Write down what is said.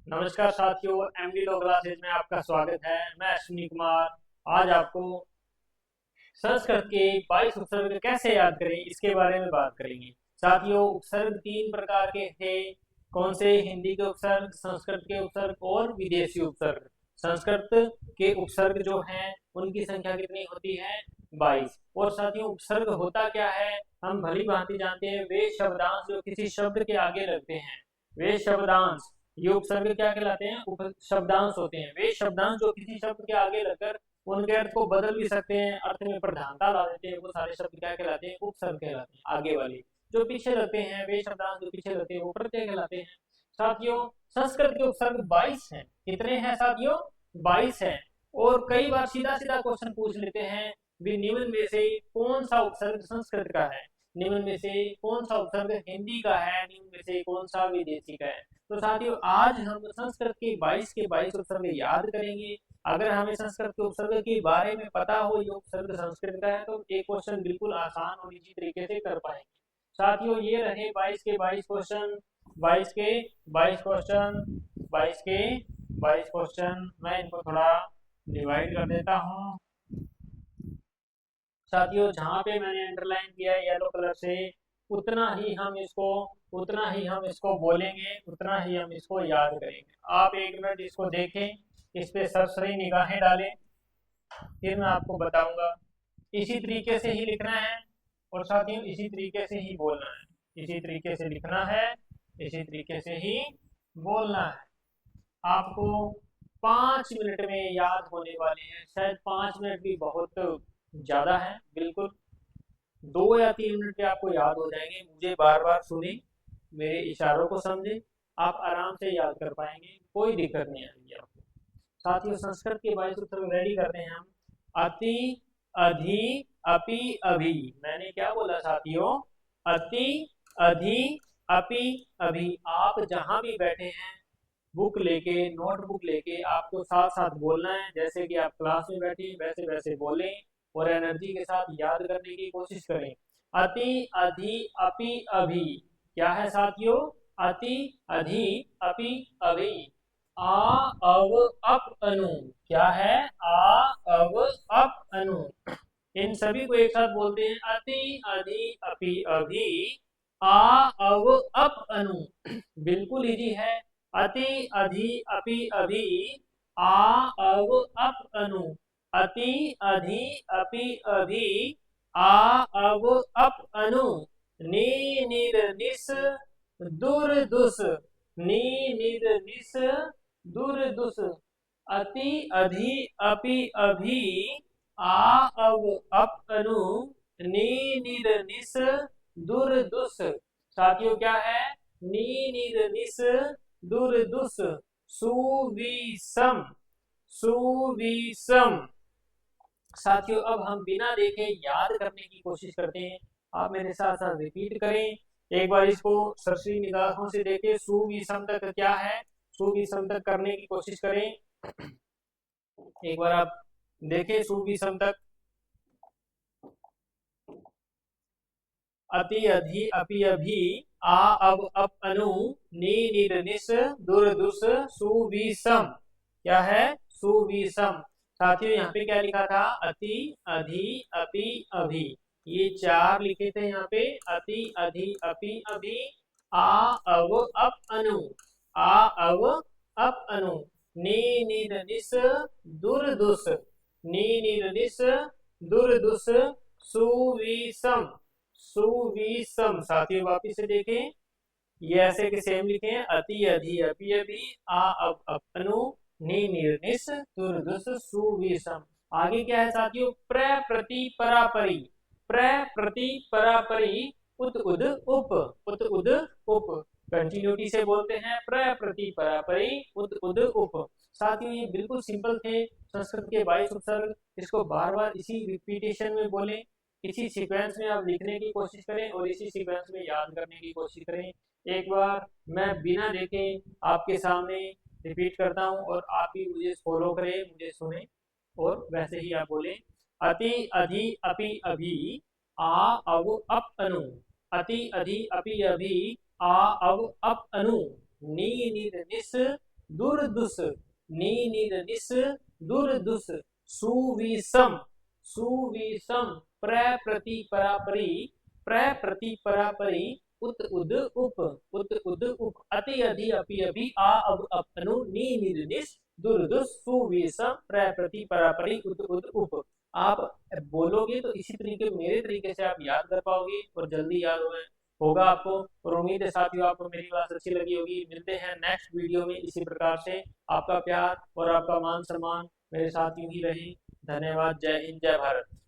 नमस्कार साथियों, MD law classes में आपका स्वागत है। मैं अश्विनी कुमार आज आपको संस्कृत के 22 उपसर्ग कैसे याद करें इसके बारे में बात करेंगे। साथियों, उपसर्ग 3 प्रकार के थे। कौन से? हिंदी के उपसर्ग, संस्कृत के उपसर्ग और विदेशी उपसर्ग। संस्कृत के उपसर्ग जो हैं उनकी संख्या कितनी होती है? 22। और साथियों, उपसर्ग होता क्या है हम भली भांति जानते हैं। वे शब्दांश जो किसी शब्द के आगे लगते हैं, वे शब्दांश, ये उपसर्ग क्या कहलाते हैं? शब्दांश होते हैं। वे शब्दांश जो किसी शब्द के आगे लगकर उनके अर्थ को बदल भी सकते हैं, अर्थ में प्रधानता ला देते हैं, वो सारे शब्द क्या कहलाते हैं? उपसर्ग कहलाते हैं। आगे वाले जो पीछे लगते हैं, वे शब्दांश जो पीछे लगते हैं वो प्रत्यय कहलाते हैं। साथियों, संस्कृत के उपसर्ग 22 हैं। कितने हैं साथियों? 22 हैं। और कई बार सीधा सीधा क्वेश्चन पूछ लेते हैं, भी निम्न में से कौन सा उपसर्ग संस्कृत का है, निम्न में से कौन सा उपसर्ग हिंदी का है, निम्न में से कौन सा विदेशी का है। तो साथियों, आज हम संस्कृत के 22 के 22 उपसर्ग याद करेंगे। अगर हमें संस्कृत के उपसर्ग के बारे में पता हो ये उपसर्ग संस्कृत का है तो एक क्वेश्चन बिल्कुल आसान और इजी तरीके से कर पाएंगे। साथियों, ये रहे 22 के 22 क्वेश्चन, 22 के 22 क्वेश्चन, 22 के 22 क्वेश्चन। मैं इनको थोड़ा डिवाइड कर देता हूँ। साथियों, जहाँ पे मैंने अंडरलाइन किया है येलो कलर से, उतना ही हम इसको बोलेंगे, उतना ही हम इसको याद करेंगे। आप एक मिनट इसको देखें, इस पे सरसरी निगाहें डालें, फिर मैं आपको बताऊंगा। इसी तरीके से ही लिखना है और साथियों इसी तरीके से ही बोलना है। इसी तरीके से लिखना है, इसी तरीके से ही बोलना है। आपको 5 मिनट में याद होने वाले हैं। शायद 5 मिनट भी बहुत ज़्यादा है, बिल्कुल 2 या 3 मिनट में आपको याद हो जाएंगे। मुझे बार बार सुने, मेरे इशारों को समझे, आप आराम से याद कर पाएंगे, कोई दिक्कत नहीं आएगी आपको। साथियों, संस्कृत के 22 सूत्र रेडी करते हैं हम। अति, अधि, अपि, अभि। मैंने क्या बोला साथियों? अति, अधि, अपि, अभि। आप जहां भी बैठे हैं बुक लेके, नोटबुक लेके आपको साथ साथ बोलना है। जैसे कि आप क्लास में बैठे वैसे वैसे बोलें और एनर्जी के साथ याद करने की कोशिश करें। अति, अधि, अपि, अभि। क्या है साथियों? अति, अधि, अपि, अभि। आ, अव, अप, अनु। क्या है? आ, अव, अप, अनु। इन सभी को एक साथ बोलते हैं। अति, अधि, अपि, अभि। आ, अव, अप, अनु। बिल्कुल इजी है। अति, अधि, अपि, अभि। आ, अव, अप, अनु। अति, अधि, अपि, अभि। आ, अव, अप, अनु। नी, निर, निस, दुर, दुस। नी, निर, निस, दुर, दुस। अति, अधि, अपि, अभि। आ, अव, अप, अनु। नी, निर, निस, दुर, दुस। साथियों, क्या है? नी, निर, निस, दुर, दुस। सुविषम, सुविषम। साथियों, अब हम बिना देखे याद करने की कोशिश करते हैं। आप मेरे साथ साथ रिपीट करें। एक बार इसको सरसरी निगाहों से देखें। सुविषम तक क्या है? सुविषम तक करने की कोशिश करें। एक बार आप देखें सुविषम तक। अति, अधि, अपि, अभि। आ, अव, अप, अनु। नी, निर, निस, दुर, दुस। सुविषम। क्या है? सुविषम। साथियों, यहाँ पे क्या लिखा था? अति, अधि, अपि, अभि। ये 4 लिखे थे यहाँ पे। अति, अधि, अपि, अभि। आ, अव, अप, अनु। आ, अव, अप, अनु। नी, निर, निस, दुर, दुस। नी, निर, निस, दुर, दुस। सुविषम, सुविषम। साथियों, वापिस से देखें, ये ऐसे के सेम लिखे हैं। अति, अधि, अपि, अभि। आ, अव, अप, अनु। नी, निर, निस, दुर, दुस। सुविषम। आगे क्या है साथियों? प्र, प्रति, परा, परि। प्र, प्रति, परा, परि। उत, उद, उप। उत, उद, उप। कंटिन्यूटी से बोलते हैं। प्र, प्रति, परा, परि। उत, उद, उप। साथियों, ये बिल्कुल सिंपल थे संस्कृत के 22 उपसर्ग। इसको बार बार इसी रिपीटेशन में बोलें, इसी सीक्वेंस में आप लिखने की कोशिश करें और इसी सीक्वेंस में याद करने की कोशिश करें। एक बार मैं बिना देखे आपके सामने रिपीट करता हूं और आप भी मुझे फॉलो करें, मुझे सुने और वैसे ही आप बोलें। अति, अधि, अपि, अभि। आ, अव, अप, अनु। अति, अधि, अपि, अभि। आ, अव, अप, अनु। नी, निर, निस, दुर्दुस, नी निर निस, दुर्दुस, सुविषम, सुविषम, प्रप्रति परापरी, प्रप्रति परापरी, उत उद उप, उत उद उप, अति अधि अपि अभि, आ अब अपनु, नी निर निस, दुर्दुस, सुविषम, प्रप्रति परापरी, उत उद उप। आप बोलोगे तो इसी तरीके मेरे तरीके से आप याद कर पाओगे और जल्दी याद होगा आपको। और उम्मीद है साथियों आपको मेरी क्लास अच्छी लगी होगी। मिलते हैं नेक्स्ट वीडियो में इसी प्रकार से। आपका प्यार और आपका मान सम्मान मेरे साथ यूं ही रहे। धन्यवाद। जय हिंद, जय भारत।